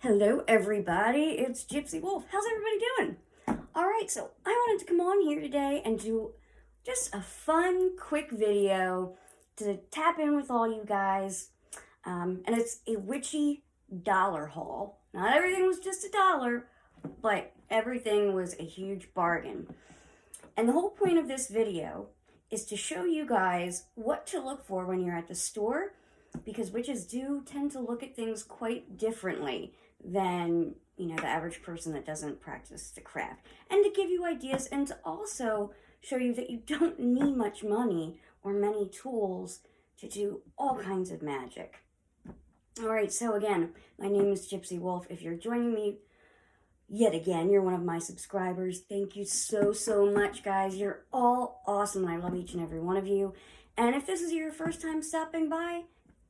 Hello everybody, it's Gypsy Wolf. How's everybody doing? Alright, so I wanted to come on here today and do just a fun, quick video to tap in with all you guys. And it's a witchy dollar haul. Not everything was just $1, but everything was a huge bargain. And the whole point of this video is to show you guys what to look for when you're at the store, because witches do tend to look at things quite differently than, the average person that doesn't practice the craft. And to give you ideas and to also show you that you don't need much money or many tools to do all kinds of magic. Alright, so again, my name is Gypsy Wolf. If you're joining me yet again, you're one of my subscribers. Thank you so much, guys. You're all awesome, and I love each and every one of you. And if this is your first time stopping by,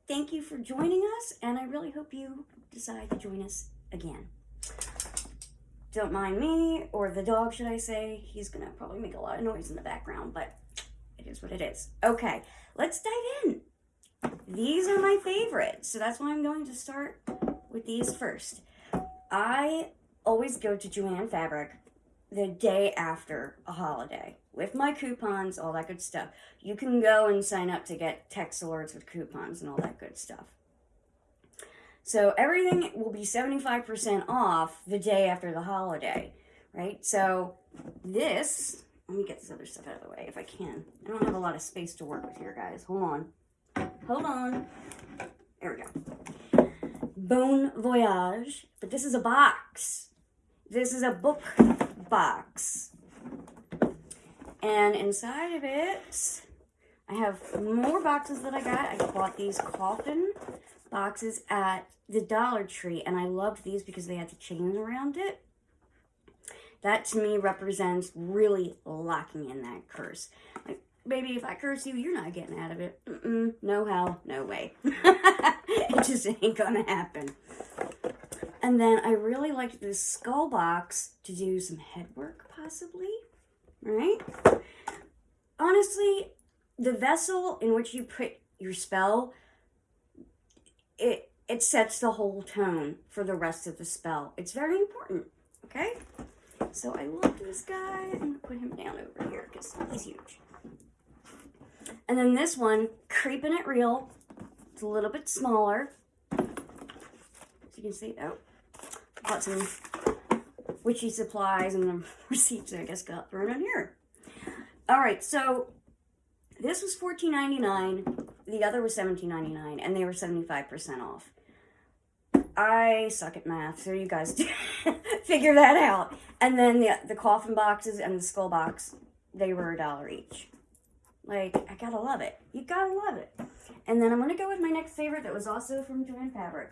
thank you for joining us, and I really hope you decide to join us again. Don't mind me, or the dog, should I say. He's going to probably make a lot of noise in the background, but it is what it is. Okay, let's dive in. These are my favorites, so that's why I'm going to start with these first. I always go to Joann Fabric the day after a holiday with my coupons, all that good stuff. You can go and sign up to get text alerts with coupons and all that good stuff. So everything will be 75% off the day after the holiday, right? So this, let me get this other stuff out of the way if I can. I don't have a lot of space to work with here, guys. Hold on. There we go. Bon Voyage, but this is a box. This is a book box. And inside of it, I have more boxes that I got. I bought these coffin boxes at the Dollar Tree, and I loved these because they had the chains around it. That, to me, represents really locking in that curse. Like, baby, if I curse you, you're not getting out of it. No how, no way. It just ain't gonna happen. And then I really liked this skull box to do some head work, possibly, right? Honestly, the vessel in which you put your spell, it sets the whole tone for the rest of the spell. It's very important, okay? So I love this guy. I'm going to put him down over here because he's huge. And then this one, Creeping It Real. It's a little bit smaller. So you can see, got some witchy supplies and the receipts, I guess, got thrown in here. All right, so this was $14.99. The other was $17.99, and they were 75% off. I suck at math, so you guys figure that out. And then the coffin boxes and the skull box, they were $1 each. Like, I gotta love it. You gotta love it. And then I'm gonna go with my next favorite that was also from Joann Fabric.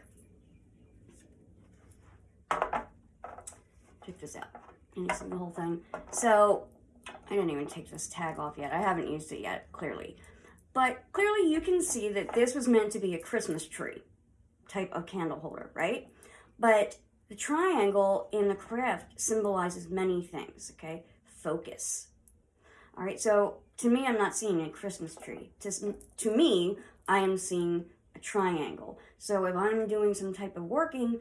Check this out. And you see the whole thing. So, I didn't even take this tag off yet. I haven't used it yet, clearly. But clearly you can see that this was meant to be a Christmas tree type of candle holder, right? But the triangle in the craft symbolizes many things, okay? Focus. All right, so to me, I'm not seeing a Christmas tree. To me, I am seeing a triangle. So if I'm doing some type of working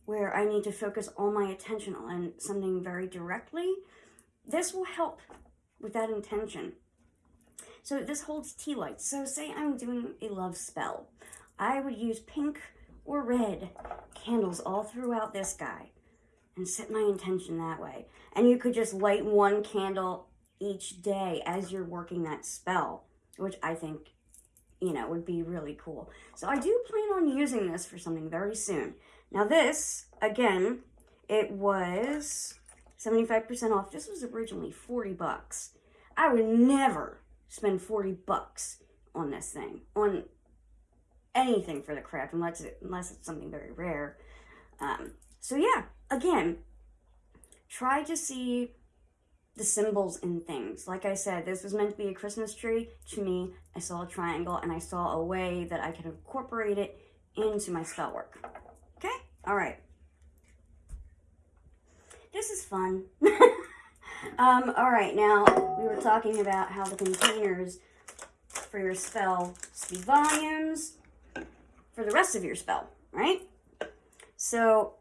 where I need to focus all my attention on something very directly, this will help with that intention. So this holds tea lights. So say I'm doing a love spell. I would use pink or red candles all throughout this guy and set my intention that way. And you could just light one candle each day as you're working that spell, which I think, would be really cool. So I do plan on using this for something very soon. Now this, again, it was 75% off. This was originally $40. I would never spend $40 on this thing, on anything for the craft, unless it's something very rare. So yeah, again, try to see the symbols in things. Like I said, this was meant to be a Christmas tree. To me, I saw a triangle, and I saw a way that I could incorporate it into my spell work. Okay? All right. This is fun. All right, now, we were talking about how the containers for your spell speak volumes for the rest of your spell, right? So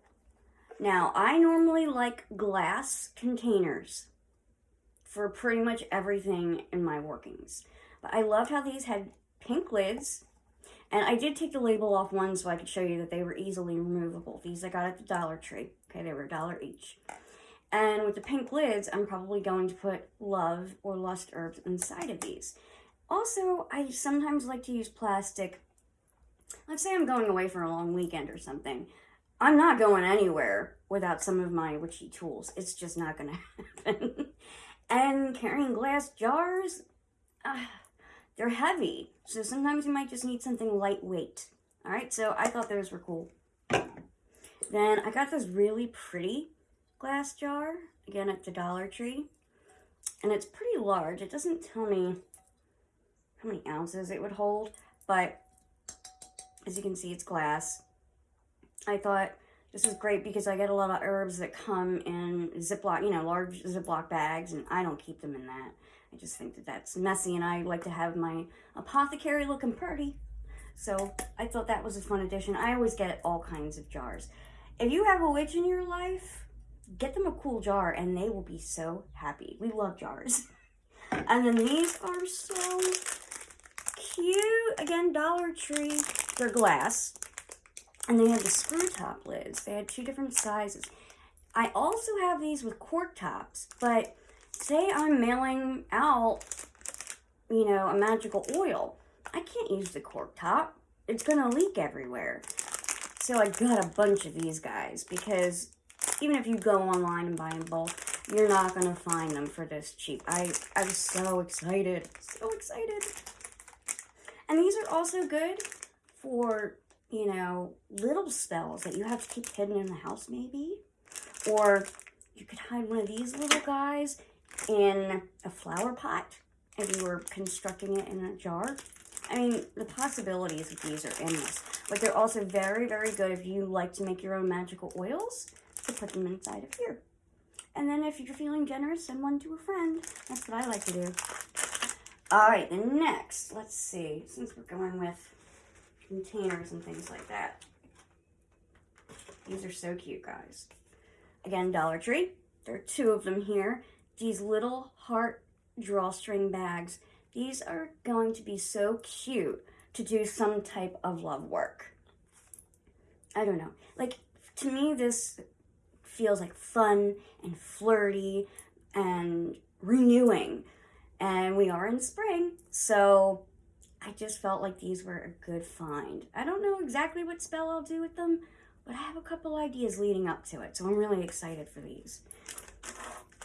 now I normally like glass containers for pretty much everything in my workings. But I loved how these had pink lids. And I did take the label off one so I could show you that they were easily removable. These I got at the Dollar Tree. Okay, they were $1 each. And with the pink lids, I'm probably going to put love or lust herbs inside of these. Also, I sometimes like to use plastic. Let's say I'm going away for a long weekend or something. I'm not going anywhere without some of my witchy tools. It's just not going to happen. And carrying glass jars, they're heavy. So sometimes you might just need something lightweight. All right, so I thought those were cool. Then I got this really pretty glass jar, again at the Dollar Tree. And it's pretty large. It doesn't tell me how many ounces it would hold, but as you can see, it's glass. I thought this was great because I get a lot of herbs that come in Ziploc, large Ziploc bags, and I don't keep them in that. I just think that that's messy, and I like to have my apothecary looking pretty. So I thought that was a fun addition. I always get all kinds of jars. If you have a witch in your life, get them a cool jar, and they will be so happy. We love jars. And then these are so cute. Again, Dollar Tree. They're glass. And they have the screw top lids. They had 2 different sizes. I also have these with cork tops, but say I'm mailing out, a magical oil. I can't use the cork top. It's going to leak everywhere. So I got a bunch of these guys because even if you go online and buy in bulk, you're not going to find them for this cheap. I was so excited. So excited. And these are also good for, little spells that you have to keep hidden in the house maybe. Or you could hide one of these little guys in a flower pot if you were constructing it in a jar. I mean, the possibilities of these are endless. But they're also very, very good if you like to make your own magical oils, to put them inside of here. And then if you're feeling generous, send one to a friend. That's what I like to do. All right, then next, let's see. Since we're going with containers and things like that. These are so cute, guys. Again, Dollar Tree. There are 2 of them here. These little heart drawstring bags. These are going to be so cute to do some type of love work. I don't know. Like, to me, this feels like fun and flirty and renewing. And we are in spring, so I just felt like these were a good find. I don't know exactly what spell I'll do with them, but I have a couple ideas leading up to it, so I'm really excited for these.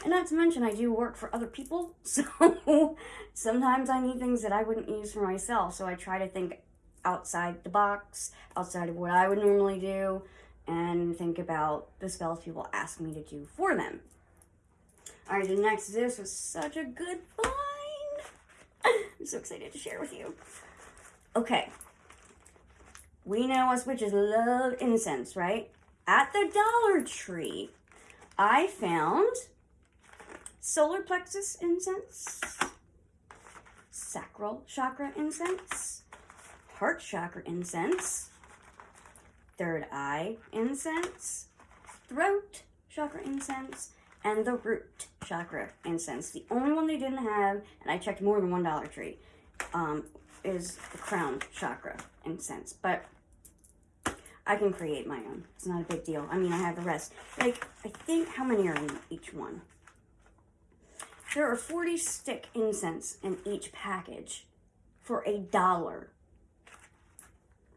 And not to mention, I do work for other people, so sometimes I need things that I wouldn't use for myself, so I try to think outside the box, outside of what I would normally do, and think about the spells people ask me to do for them. All right, the next, this was such a good find. I'm so excited to share with you. Okay. We know us witches love incense, right? At the Dollar Tree, I found solar plexus incense, sacral chakra incense, heart chakra incense, third eye incense, throat chakra incense, and the root chakra incense. The only one they didn't have, and I checked more than one Dollar Tree, is the crown chakra incense. But I can create my own. It's not a big deal. I mean, I have the rest. Like, I think, how many are in each one? There are 40 stick incense in each package for $1.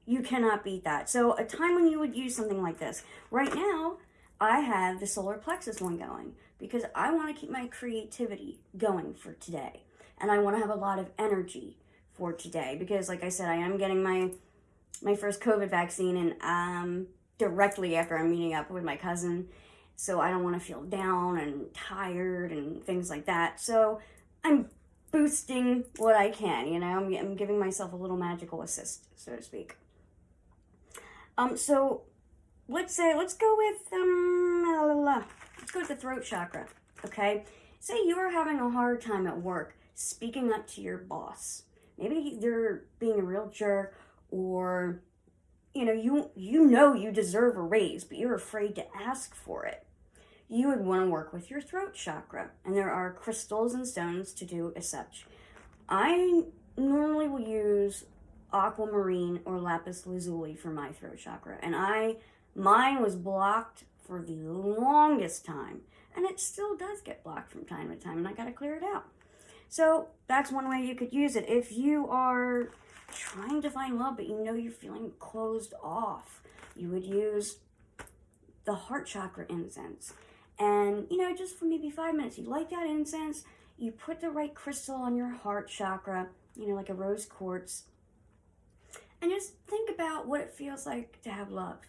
You cannot beat that. So a time when you would use something like this. Right now, I have the solar plexus one going because I want to keep my creativity going for today. And I want to have a lot of energy for today because, like I said, I am getting my first COVID vaccine and directly after I'm meeting up with my cousin. So I don't want to feel down and tired and things like that. So I'm boosting what I can, I'm giving myself a little magical assist, so to speak. So let's go with the throat chakra, okay? Say you are having a hard time at work speaking up to your boss. Maybe they're being a real jerk, or you know you deserve a raise, but you're afraid to ask for it, you would want to work with your throat chakra. And there are crystals and stones to do as such. I normally will use aquamarine or lapis lazuli for my throat chakra. And mine was blocked for the longest time. And it still does get blocked from time to time, and I got to clear it out. So that's one way you could use it. If you are trying to find love, but you know you're feeling closed off, you would use the heart chakra incense. And, just for maybe 5 minutes, you light that incense, you put the right crystal on your heart chakra, like a rose quartz, and just think about what it feels like to have love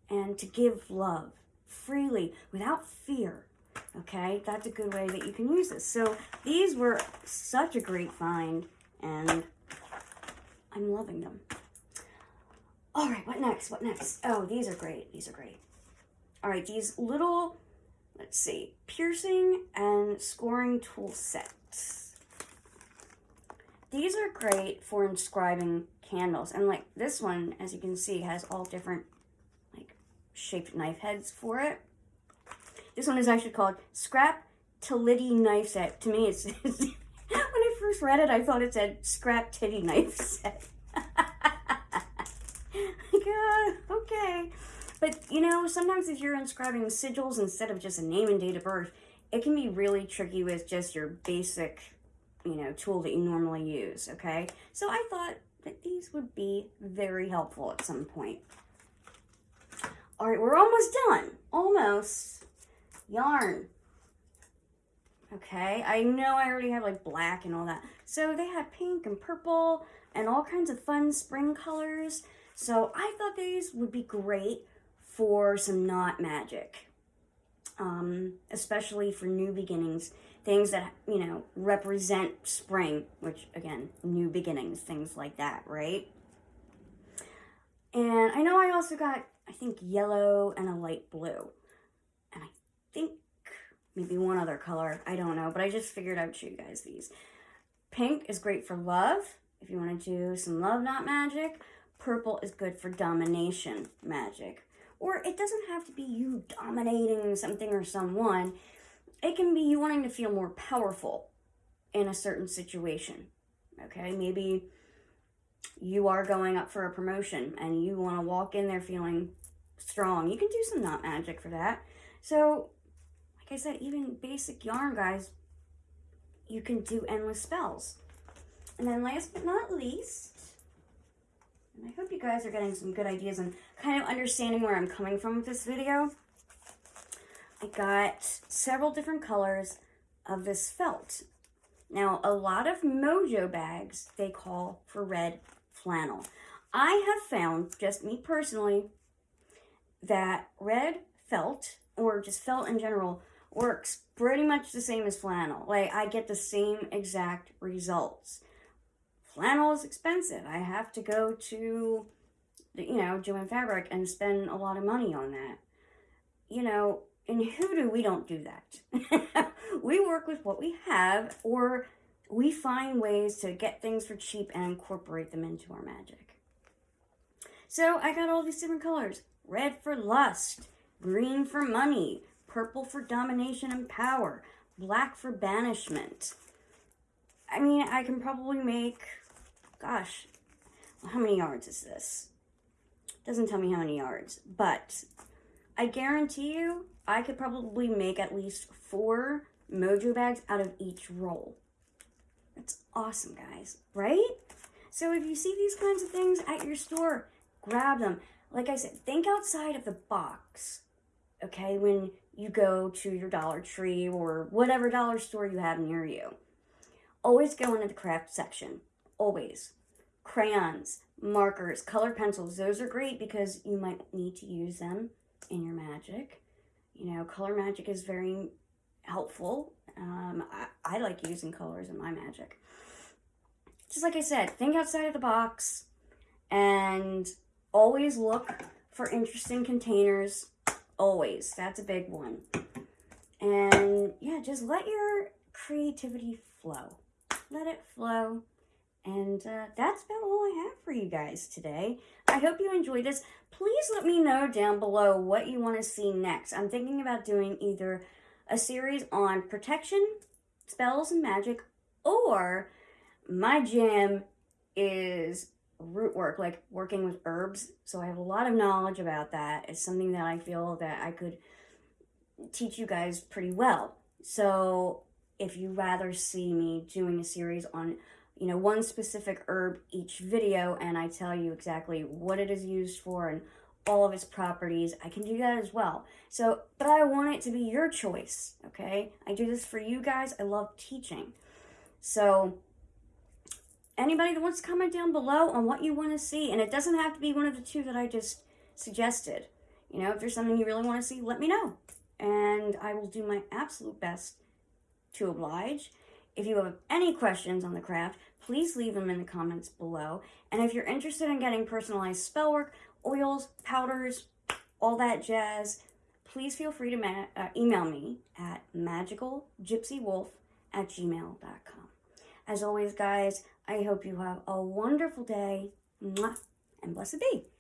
and to give love freely without fear. Okay, that's a good way that you can use this. So these were such a great find, and I'm loving them. All right, what next? What next? Oh, these are great. These are great. All right, these little, let's see, piercing and scoring tool sets. These are great for inscribing candles. And like this one, as you can see, has all different like shaped knife heads for it. This one is actually called Scrap Titty Knife Set. To me, it's when I first read it, I thought it said Scrap Titty Knife Set. Okay. But, sometimes if you're inscribing sigils instead of just a name and date of birth, it can be really tricky with just your basic, tool that you normally use, okay? So I thought that these would be very helpful at some point. All right, we're almost done. Almost. Yarn. Okay, I know I already have like black and all that. So they have pink and purple and all kinds of fun spring colors. So I thought these would be great for some knot magic, especially for new beginnings, things that, represent spring, which again, new beginnings, things like that, right? And I know I also got, I think, yellow and a light blue. And I think maybe one other color, I don't know, but I just figured I'd show you guys these. Pink is great for love, if you want to do some love knot magic. Purple is good for domination magic. Or it doesn't have to be you dominating something or someone. It can be you wanting to feel more powerful in a certain situation. Okay, maybe you are going up for a promotion and you want to walk in there feeling strong. You can do some knot magic for that. So, like I said, even basic yarn, guys, you can do endless spells. And then last but not least, and I hope you guys are getting some good ideas and kind of understanding where I'm coming from with this video. I got several different colors of this felt. Now, a lot of mojo bags, they call for red flannel. I have found, just me personally, that red felt, or just felt in general, works pretty much the same as flannel. Like, I get the same exact results. Flannel is expensive. I have to go to, Joann Fabric and spend a lot of money on that. In Hoodoo, we don't do that. We work with what we have, or we find ways to get things for cheap and incorporate them into our magic. So I got all these different colors. Red for lust, green for money, purple for domination and power, black for banishment. I mean, I can probably make, gosh, how many yards is this? Doesn't tell me how many yards, but I guarantee you I could probably make at least 4 mojo bags out of each roll. That's awesome, guys, right? So if you see these kinds of things at your store, grab them. Like I said, think outside of the box, okay, when you go to your Dollar Tree or whatever dollar store you have near you. Always go into the craft section, always. Crayons, markers, colored pencils, those are great because you might need to use them in your magic. Color magic is very helpful. I like using colors in my magic. Just like I said, think outside of the box and always look for interesting containers. Always. That's a big one. And yeah, just let your creativity flow. Let it flow. And that's about all I have for you guys today. I hope you enjoyed this. Please let me know down below what you want to see next. I'm thinking about doing either a series on protection, spells, and magic, or my jam is root work, like working with herbs. So I have a lot of knowledge about that. It's something that I feel that I could teach you guys pretty well. So if you rather see me doing a series on, one specific herb each video, and I tell you exactly what it is used for and all of its properties, I can do that as well. So, but I want it to be your choice, okay? I do this for you guys. I love teaching. So anybody that wants to comment down below on what you want to see, and it doesn't have to be one of the two that I just suggested. If there's something you really want to see, let me know. And I will do my absolute best to oblige. If you have any questions on the craft, please leave them in the comments below. And if you're interested in getting personalized spell work, oils, powders, all that jazz, please feel free to email me at magicalgypsywolf@gmail.com. As always, guys, I hope you have a wonderful day. Mwah, and blessed be.